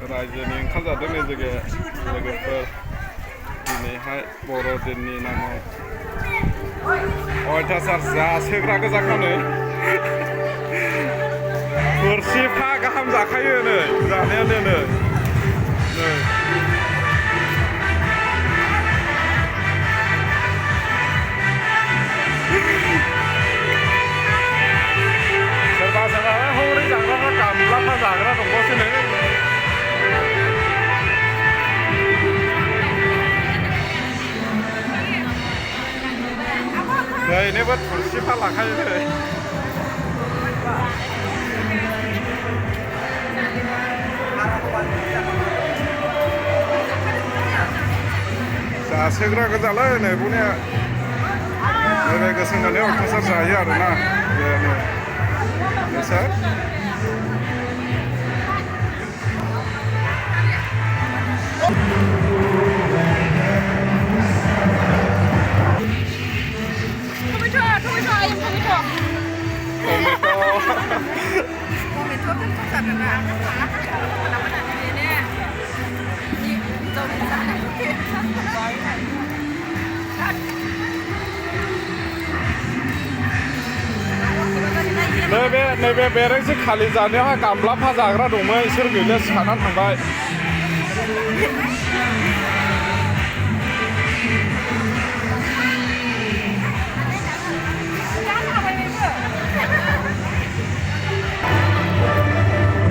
रायजोनि ओंखाम जादों नै जोङो लोगोफोर दिनैहाय बर'दिननि नामाव अयथासार जासोग्रा गोजाखानो थोरसिफा गाहाम जाखायो नै जानायानो नै सोरबा सोरबा हरै जाग्राफ्रा गामलाफा जाग्रा दंबावसो नै नैनोबो थुरसिफा लाखायो नै जासोग्रा गोजालै नै बुंनाया ओरै गोसो होनानै अयथासार जायो आरोना बेनो नोंसोर नैबे बेरेंसो खालि जानायावहाय गामलाफा जाग्रा दंमोन इसोर गैला सिखारनानै थांबाय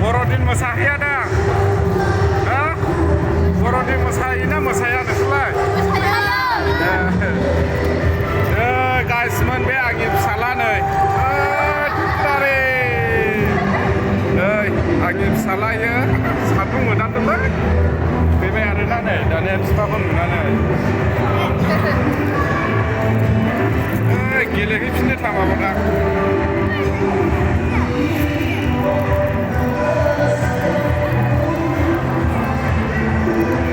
बर'दिन मोसाहैया दा बर'दिन मोसायोना मोसाया नोंसोरलाय गाइसमोन बे आंनि फिसाला नै आंनि फिसालायो सान्दुं मोदानदोंलै फैबाय आरोना नै दानिया बिफाखौ नुनानै गेलेहैफिननो थांबाबो दा